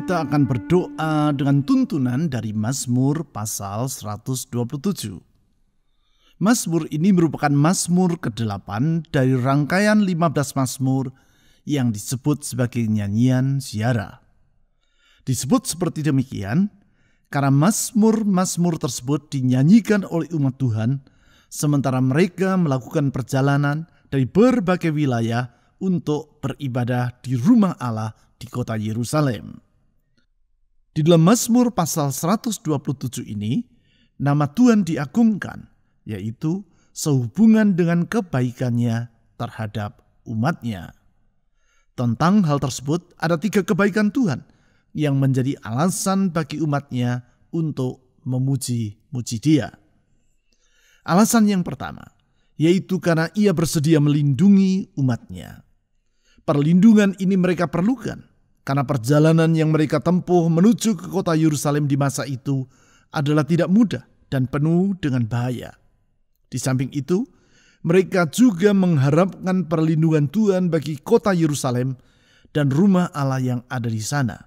kita akan berdoa dengan tuntunan dari Mazmur pasal 127. Mazmur ini merupakan Mazmur ke-8 dari rangkaian 15 Mazmur yang disebut sebagai nyanyian ziarah. Disebut seperti demikian karena Mazmur-Mazmur tersebut dinyanyikan oleh umat Tuhan sementara mereka melakukan perjalanan dari berbagai wilayah untuk beribadah di rumah Allah di kota Yerusalem. Di dalam Mazmur pasal 127 ini, nama Tuhan diagungkan, yaitu sehubungan dengan kebaikannya terhadap umatnya. Tentang hal tersebut, ada 3 kebaikan Tuhan yang menjadi alasan bagi umatnya untuk memuji-muji Dia. Alasan yang pertama, yaitu karena Ia bersedia melindungi umatnya. Perlindungan ini mereka perlukan karena perjalanan yang mereka tempuh menuju ke kota Yerusalem di masa itu adalah tidak mudah dan penuh dengan bahaya. Di samping itu, mereka juga mengharapkan perlindungan Tuhan bagi kota Yerusalem dan rumah Allah yang ada di sana.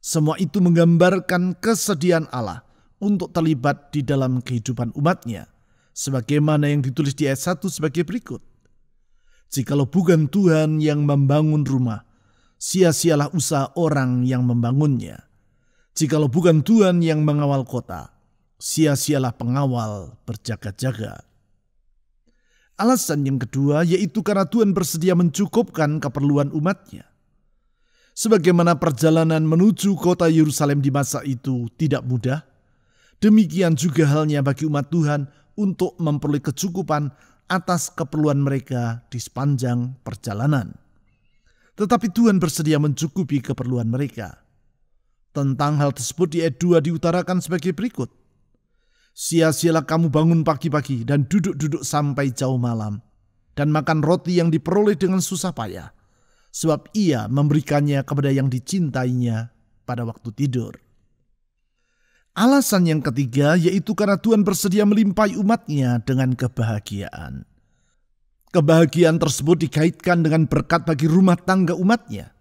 Semua itu menggambarkan kesediaan Allah untuk terlibat di dalam kehidupan umatnya, sebagaimana yang ditulis di ayat 1 sebagai berikut. Jikalau bukan Tuhan yang membangun rumah, sia-sialah usaha orang yang membangunnya. Jikalau bukan Tuhan yang mengawal kota, sia-sialah pengawal berjaga-jaga. Alasan yang kedua yaitu karena Tuhan bersedia mencukupkan keperluan umatnya. Sebagaimana perjalanan menuju kota Yerusalem di masa itu tidak mudah, demikian juga halnya bagi umat Tuhan untuk memperoleh kecukupan atas keperluan mereka di sepanjang perjalanan. Tetapi Tuhan bersedia mencukupi keperluan mereka. Tentang hal tersebut di ayat 2 diutarakan sebagai berikut. Sia-sialah kamu bangun pagi-pagi dan duduk-duduk sampai jauh malam, dan makan roti yang diperoleh dengan susah payah, sebab Ia memberikannya kepada yang dicintainya pada waktu tidur. Alasan yang ketiga yaitu karena Tuhan bersedia melimpahi umatnya dengan kebahagiaan. Kebahagiaan tersebut dikaitkan dengan berkat bagi rumah tangga umatnya,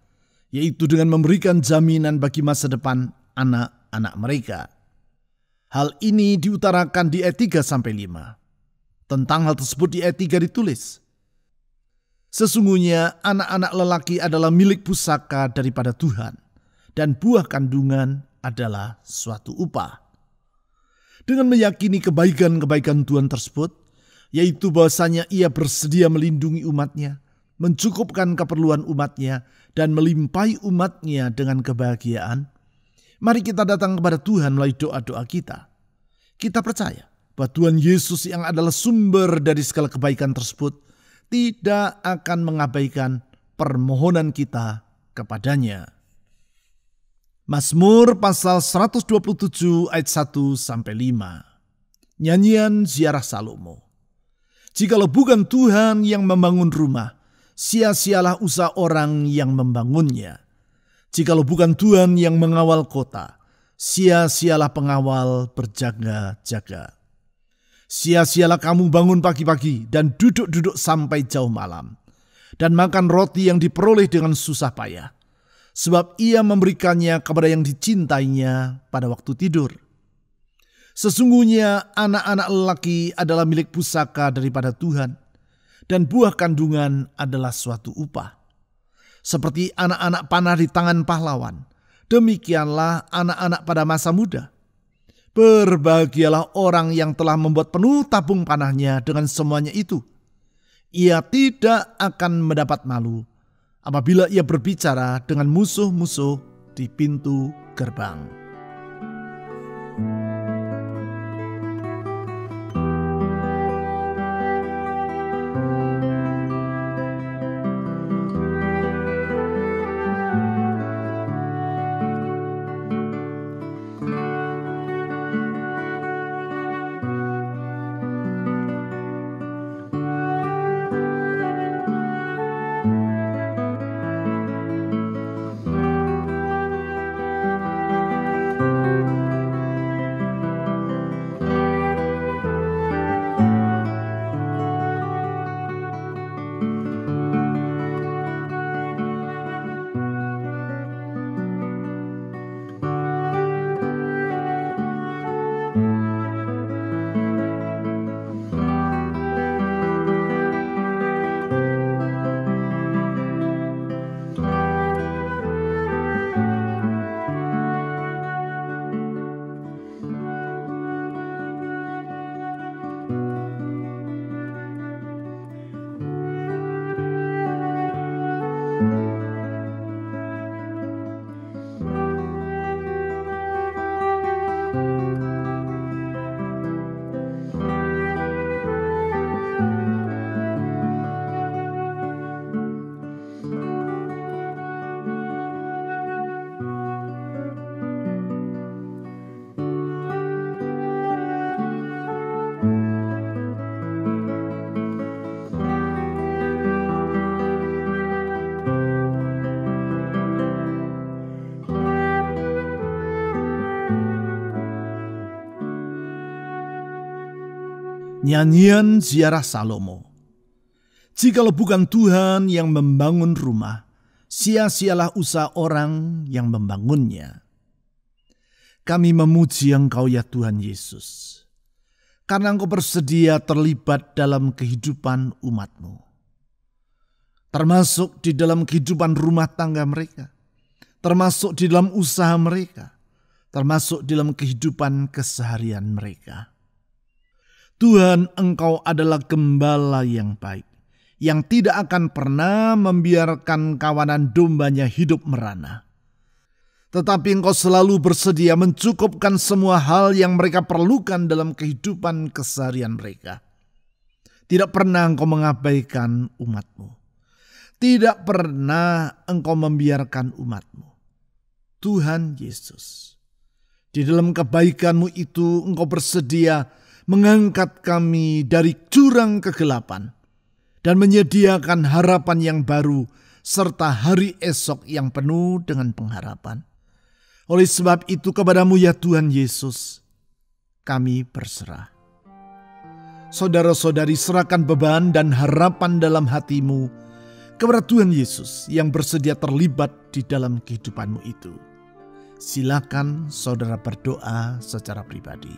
yaitu dengan memberikan jaminan bagi masa depan anak-anak mereka. Hal ini diutarakan di ayat 3-5. Tentang hal tersebut di ayat 3 ditulis, sesungguhnya anak-anak lelaki adalah milik pusaka daripada Tuhan, dan buah kandungan adalah suatu upah. Dengan meyakini kebaikan-kebaikan Tuhan tersebut, yaitu bahwasanya Ia bersedia melindungi umatnya, mencukupkan keperluan umatnya, dan melimpahi umatnya dengan kebahagiaan, mari kita datang kepada Tuhan melalui doa-doa kita. Kita percaya bahwa Tuhan Yesus yang adalah sumber dari segala kebaikan tersebut tidak akan mengabaikan permohonan kita kepadanya. Mazmur pasal 127 ayat 1-5. Nyanyian ziarah Salomo. Jikalau bukan Tuhan yang membangun rumah, sia-sialah usaha orang yang membangunnya. Jikalau bukan Tuhan yang mengawal kota, sia-sialah pengawal berjaga-jaga. Sia-sialah kamu bangun pagi-pagi dan duduk-duduk sampai jauh malam, dan makan roti yang diperoleh dengan susah payah, sebab Ia memberikannya kepada yang dicintainya pada waktu tidur. Sesungguhnya anak-anak lelaki adalah milik pusaka daripada Tuhan, dan buah kandungan adalah suatu upah. Seperti anak-anak panah di tangan pahlawan, demikianlah anak-anak pada masa muda. Berbahagialah orang yang telah membuat penuh tabung panahnya dengan semuanya itu. Ia tidak akan mendapat malu apabila ia berbicara dengan musuh-musuh di pintu gerbang. Nyanyian ziarah Salomo. Jikalau bukan Tuhan yang membangun rumah, sia-sialah usaha orang yang membangunnya. Kami memuji Engkau ya Tuhan Yesus, karena Engkau bersedia terlibat dalam kehidupan umat-Mu, termasuk di dalam kehidupan rumah tangga mereka, termasuk di dalam usaha mereka, termasuk di dalam kehidupan keseharian mereka. Tuhan, Engkau adalah gembala yang baik, yang tidak akan pernah membiarkan kawanan dombanya hidup merana. Tetapi Engkau selalu bersedia mencukupkan semua hal yang mereka perlukan dalam kehidupan keseharian mereka. Tidak pernah Engkau mengabaikan umat-Mu. Tidak pernah Engkau membiarkan umat-Mu. Tuhan Yesus, di dalam kebaikan-Mu itu Engkau bersedia mengangkat kami dari jurang kegelapan dan menyediakan harapan yang baru serta hari esok yang penuh dengan pengharapan. Oleh sebab itu kepada-Mu ya Tuhan Yesus, kami berserah. Saudara-saudari, serahkan beban dan harapan dalam hatimu kepada Tuhan Yesus yang bersedia terlibat di dalam kehidupanmu itu. Silakan saudara berdoa secara pribadi.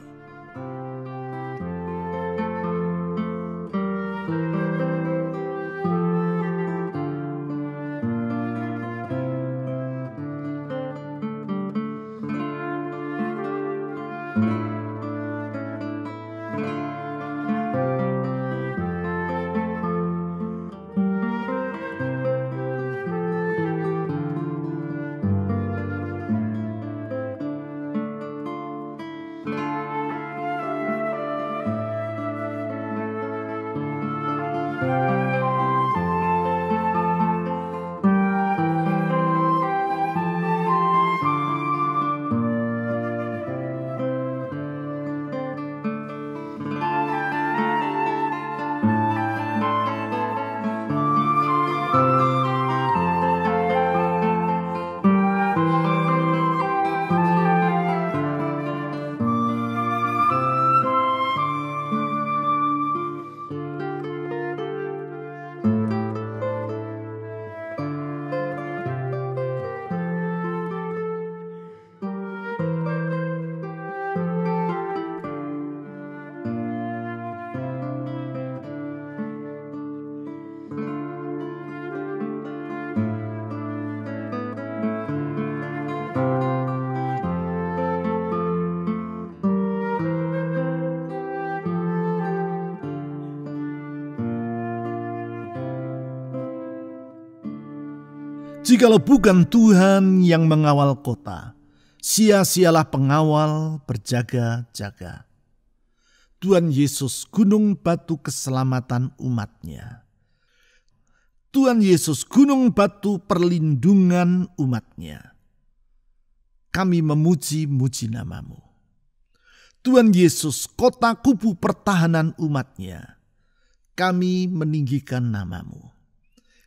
Jikalau bukan Tuhan yang mengawal kota, sia-sialah pengawal berjaga-jaga. Tuhan Yesus, gunung batu keselamatan umat-Nya. Tuhan Yesus, gunung batu perlindungan umat-Nya. Kami memuji-muji nama-Mu. Tuhan Yesus, kota kubu pertahanan umat-Nya. Kami meninggikan nama-Mu.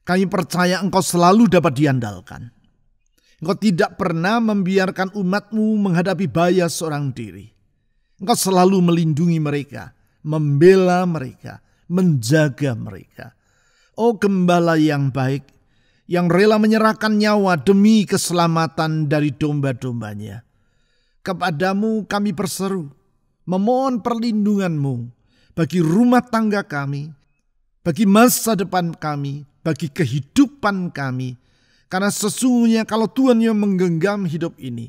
Kami percaya Engkau selalu dapat diandalkan. Engkau tidak pernah membiarkan umat-Mu menghadapi bahaya seorang diri. Engkau selalu melindungi mereka, membela mereka, menjaga mereka. Oh gembala yang baik, yang rela menyerahkan nyawa demi keselamatan dari domba-dombanya. Kepadamu kami berseru, memohon perlindungan-Mu bagi rumah tangga kami, bagi masa depan kami, bagi kehidupan kami. Karena sesungguhnya kalau Tuhan yang menggenggam hidup ini,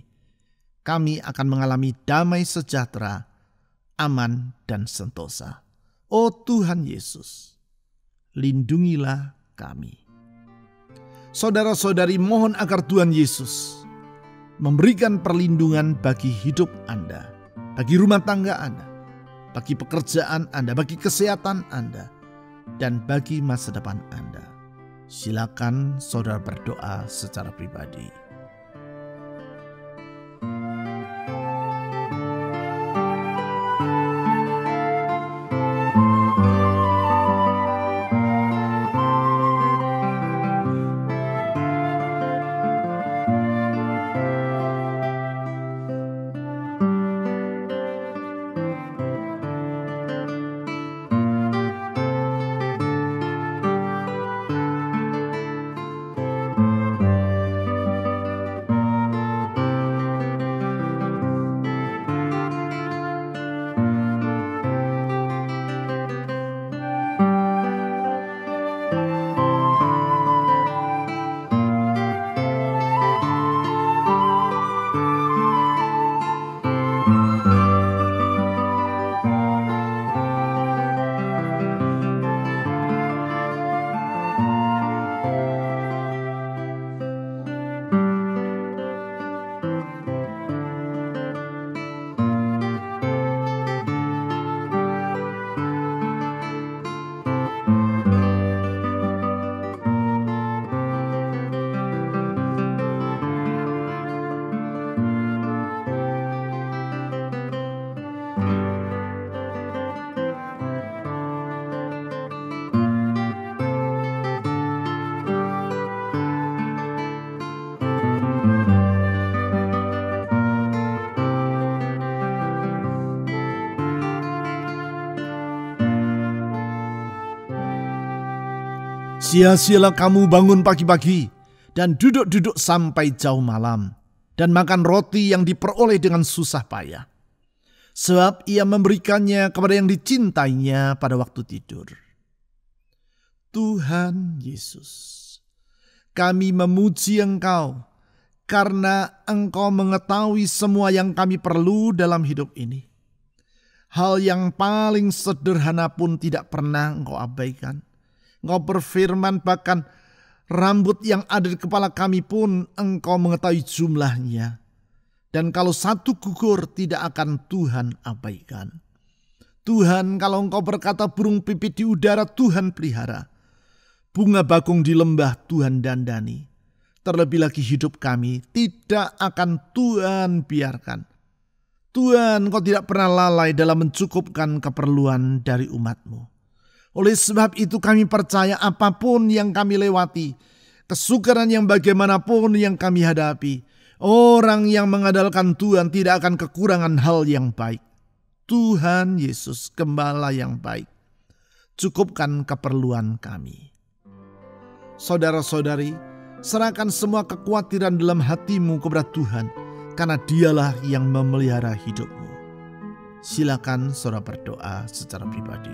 kami akan mengalami damai sejahtera, aman dan sentosa. Oh Tuhan Yesus, lindungilah kami. Saudara-saudari, mohon agar Tuhan Yesus memberikan perlindungan bagi hidup Anda, bagi rumah tangga Anda, bagi pekerjaan Anda, bagi kesehatan Anda, dan bagi masa depan Anda. Silakan saudara berdoa secara pribadi. Sia-sialah kamu bangun pagi-pagi dan duduk-duduk sampai jauh malam, dan makan roti yang diperoleh dengan susah payah. Sebab ia memberikannya kepada yang dicintainya pada waktu tidur. Tuhan Yesus, kami memuji Engkau karena Engkau mengetahui semua yang kami perlu dalam hidup ini. Hal yang paling sederhana pun tidak pernah Engkau abaikan. Engkau berfirman bahkan rambut yang ada di kepala kami pun Engkau mengetahui jumlahnya. Dan kalau satu gugur tidak akan Tuhan abaikan. Tuhan, kalau Engkau berkata burung pipit di udara Tuhan pelihara, bunga bakung di lembah Tuhan dandani, terlebih lagi hidup kami tidak akan Tuhan biarkan. Tuhan, Engkau tidak pernah lalai dalam mencukupkan keperluan dari umat-Mu. Oleh sebab itu kami percaya apapun yang kami lewati, kesukaran yang bagaimanapun yang kami hadapi, orang yang mengandalkan Tuhan tidak akan kekurangan hal yang baik. Tuhan Yesus, Gembala yang baik, cukupkan keperluan kami. Saudara-saudari, serahkan semua kekhawatiran dalam hatimu kepada Tuhan, karena Dialah yang memelihara hidupmu. Silakan saudara berdoa secara pribadi.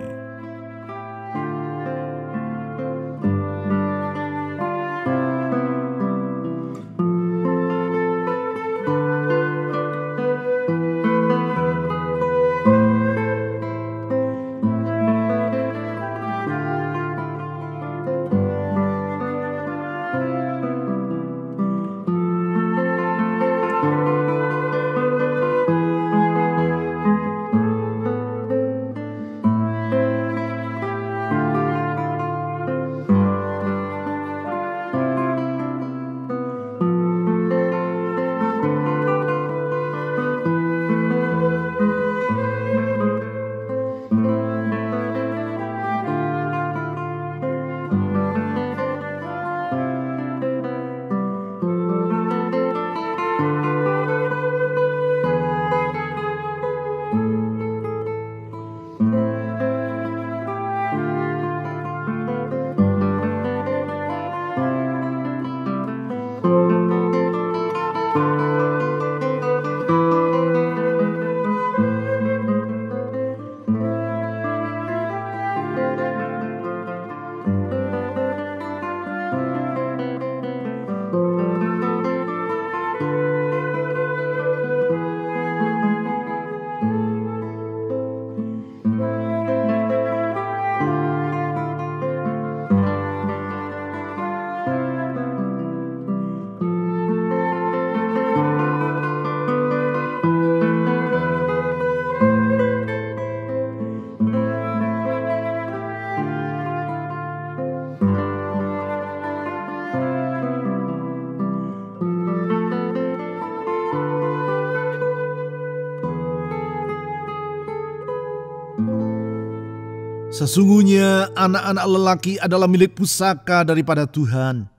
Sesungguhnya anak-anak lelaki adalah milik pusaka daripada Tuhan,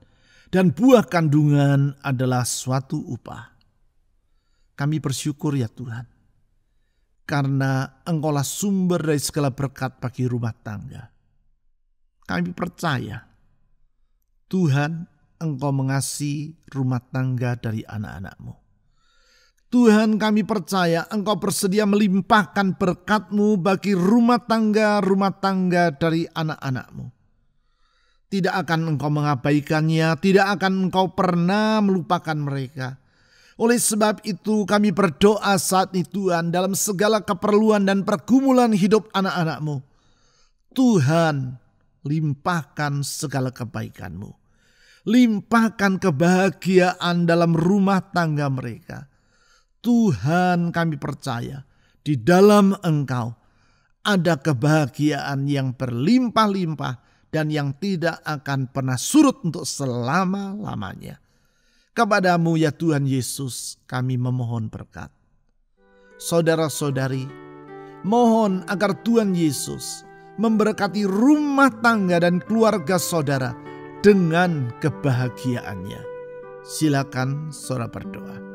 dan buah kandungan adalah suatu upah. Kami bersyukur ya Tuhan, karena Engkaulah sumber dari segala berkat bagi rumah tangga. Kami percaya, Tuhan, Engkau mengasihi rumah tangga dari anak-anak-Mu. Tuhan, kami percaya Engkau bersedia melimpahkan berkat-Mu bagi rumah tangga dari anak-anak-Mu. Tidak akan Engkau mengabaikannya, tidak akan Engkau pernah melupakan mereka. Oleh sebab itu kami berdoa saat ini Tuhan, dalam segala keperluan dan pergumulan hidup anak-anak-Mu. Tuhan, limpahkan segala kebaikan-Mu. Limpahkan kebahagiaan dalam rumah tangga mereka. Tuhan, kami percaya di dalam Engkau ada kebahagiaan yang berlimpah-limpah dan yang tidak akan pernah surut untuk selama-lamanya. Kepadamu ya Tuhan Yesus kami memohon berkat. Saudara-saudari, mohon agar Tuhan Yesus memberkati rumah tangga dan keluarga saudara dengan kebahagiaannya. Silakan saudara berdoa.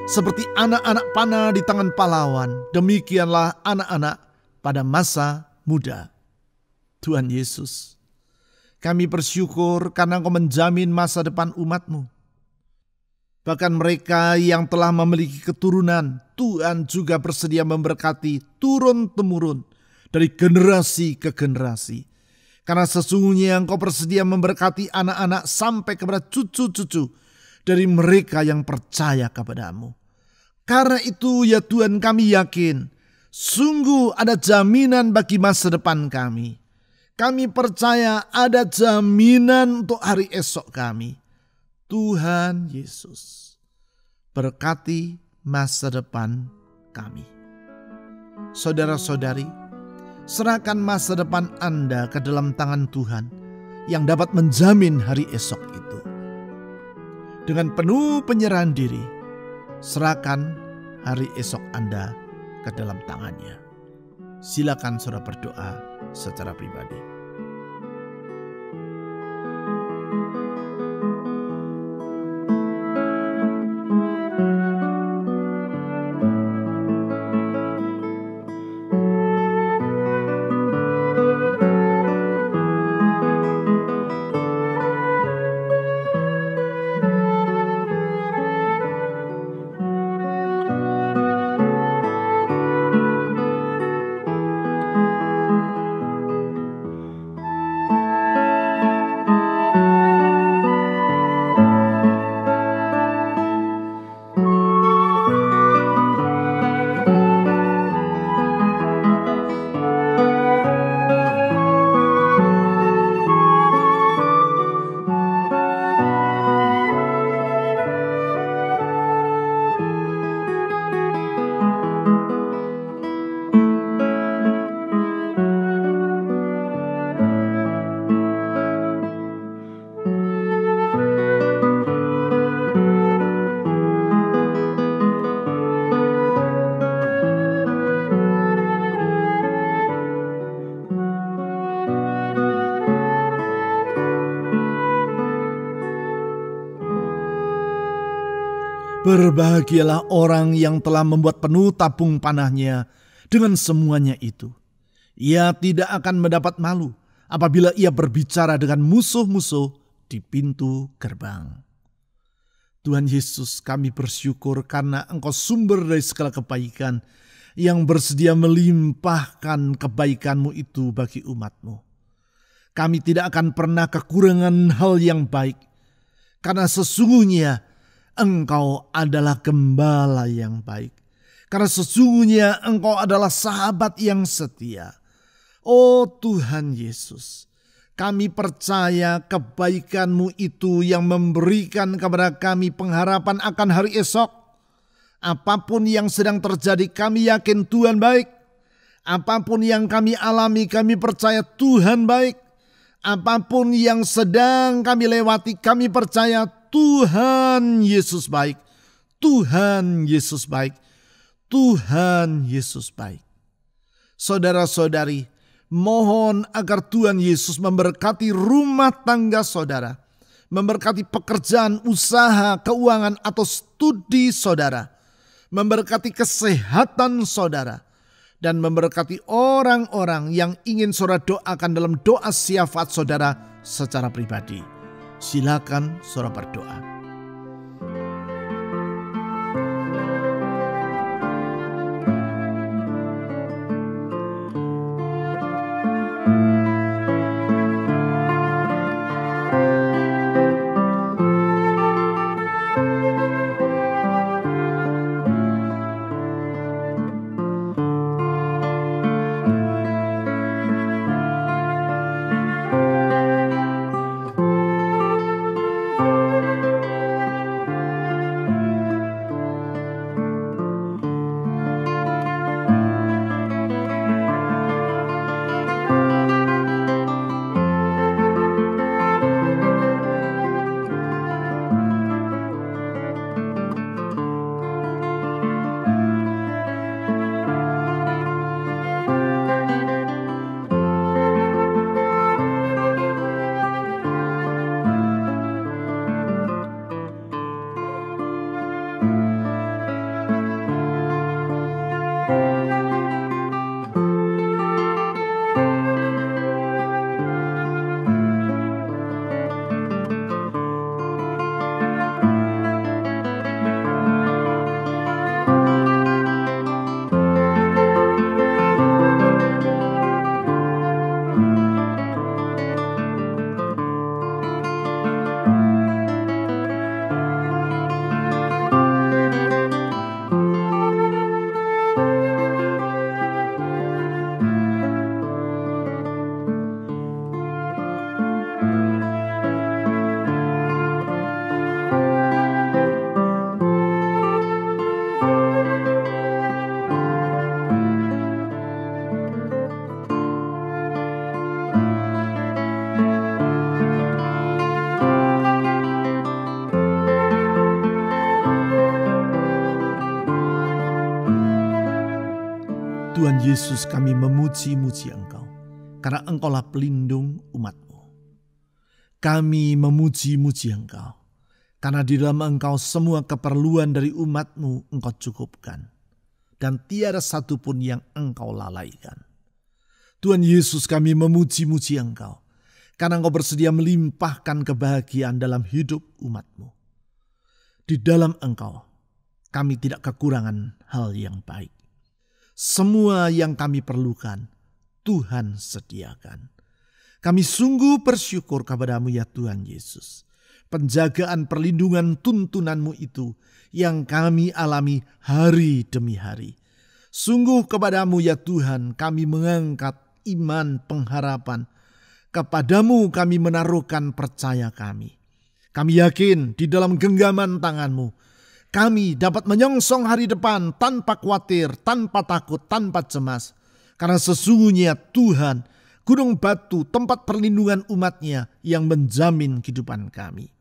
Seperti anak-anak panah di tangan pahlawan, demikianlah anak-anak pada masa muda. Tuhan Yesus, kami bersyukur karena Engkau menjamin masa depan umat-Mu. Bahkan mereka yang telah memiliki keturunan, Tuhan juga bersedia memberkati turun-temurun dari generasi ke generasi. Karena sesungguhnya Engkau bersedia memberkati anak-anak sampai kepada cucu-cucu dari mereka yang percaya kepada-Mu. Karena itu ya Tuhan, kami yakin sungguh ada jaminan bagi masa depan kami. Kami percaya ada jaminan untuk hari esok kami. Tuhan Yesus, berkati masa depan kami. Saudara-saudari, serahkan masa depan Anda ke dalam tangan Tuhan yang dapat menjamin hari esok itu. Dengan penuh penyerahan diri, serahkan hari esok Anda ke dalam tangannya. Silakan saudara berdoa secara pribadi. Berbahagialah orang yang telah membuat penuh tabung panahnya dengan semuanya itu. Ia tidak akan mendapat malu apabila ia berbicara dengan musuh-musuh di pintu gerbang. Tuhan Yesus, kami bersyukur karena Engkau sumber dari segala kebaikan yang bersedia melimpahkan kebaikan-Mu itu bagi umat-Mu. Kami tidak akan pernah kekurangan hal yang baik, karena sesungguhnya Engkau adalah gembala yang baik. Karena sesungguhnya Engkau adalah sahabat yang setia. Oh Tuhan Yesus, kami percaya kebaikan-Mu itu yang memberikan kepada kami pengharapan akan hari esok. Apapun yang sedang terjadi, kami yakin Tuhan baik. Apapun yang kami alami, kami percaya Tuhan baik. Apapun yang sedang kami lewati, kami percaya Tuhan Yesus baik. Tuhan Yesus baik. Tuhan Yesus baik. Saudara-saudari, mohon agar Tuhan Yesus memberkati rumah tangga saudara, memberkati pekerjaan, usaha, keuangan atau studi saudara, memberkati kesehatan saudara, dan memberkati orang-orang yang ingin saudara doakan dalam doa syafaat saudara secara pribadi. Silakan saudara berdoa. Yesus, kami memuji-muji Engkau, karena Engkaulah pelindung umat-Mu. Kami memuji-muji Engkau, karena di dalam Engkau semua keperluan dari umat-Mu Engkau cukupkan, dan tiada satupun yang Engkau lalaikan. Tuhan Yesus, kami memuji-muji Engkau, karena Engkau bersedia melimpahkan kebahagiaan dalam hidup umat-Mu. Di dalam Engkau, kami tidak kekurangan hal yang baik. Semua yang kami perlukan, Tuhan sediakan. Kami sungguh bersyukur kepada-Mu ya Tuhan Yesus. Penjagaan, perlindungan, tuntunan-Mu itu yang kami alami hari demi hari. Sungguh kepada-Mu ya Tuhan kami mengangkat iman pengharapan. Kepada-Mu kami menaruhkan percaya kami. Kami yakin di dalam genggaman tangan-Mu kami dapat menyongsong hari depan tanpa khawatir, tanpa takut, tanpa cemas. Karena sesungguhnya Tuhan, gunung batu, tempat perlindungan umat-Nya yang menjamin kehidupan kami.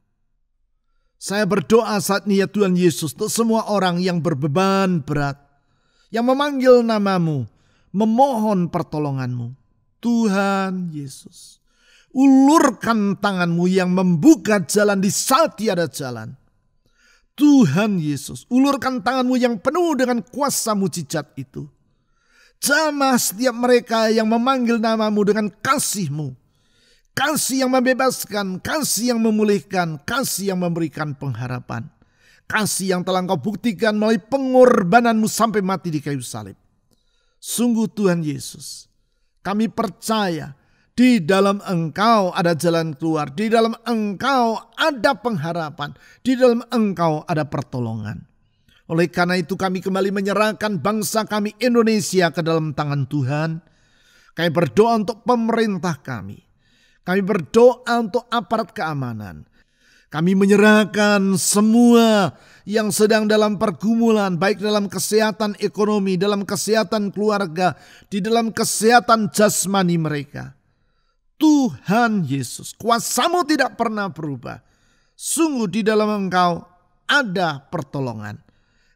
Saya berdoa saat ini ya Tuhan Yesus untuk semua orang yang berbeban berat, yang memanggil nama-Mu, memohon pertolongan-Mu. Tuhan Yesus, ulurkan tangan-Mu yang membuka jalan di saat tiada jalan. Tuhan Yesus, ulurkan tangan-Mu yang penuh dengan kuasa mujizat itu. Jamah setiap mereka yang memanggil nama-Mu dengan kasih-Mu. Kasih yang membebaskan, kasih yang memulihkan, kasih yang memberikan pengharapan. Kasih yang telah Engkau buktikan melalui pengorbanan-Mu sampai mati di kayu salib. Sungguh Tuhan Yesus, kami percaya di dalam Engkau ada jalan keluar. Di dalam Engkau ada pengharapan. Di dalam Engkau ada pertolongan. Oleh karena itu kami kembali menyerahkan bangsa kami Indonesia ke dalam tangan Tuhan. Kami berdoa untuk pemerintah kami. Kami berdoa untuk aparat keamanan. Kami menyerahkan semua yang sedang dalam pergumulan, baik dalam kesehatan ekonomi, dalam kesehatan keluarga, di dalam kesehatan jasmani mereka. Tuhan Yesus, kuasa-Mu tidak pernah berubah. Sungguh di dalam Engkau ada pertolongan.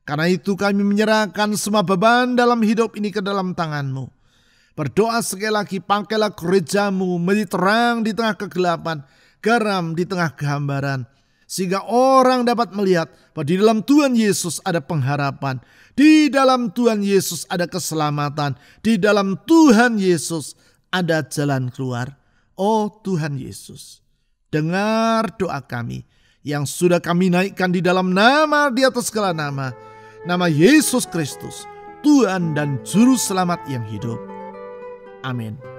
Karena itu kami menyerahkan semua beban dalam hidup ini ke dalam tangan-Mu. Berdoa sekali lagi, pakailah gereja-Mu menjadi terang di tengah kegelapan, garam di tengah kehambaran. Sehingga orang dapat melihat bahwa di dalam Tuhan Yesus ada pengharapan. Di dalam Tuhan Yesus ada keselamatan. Di dalam Tuhan Yesus ada jalan keluar. Oh Tuhan Yesus, dengar doa kami yang sudah kami naikkan di dalam nama di atas segala nama. Nama Yesus Kristus, Tuhan dan Juru Selamat yang hidup. Amin.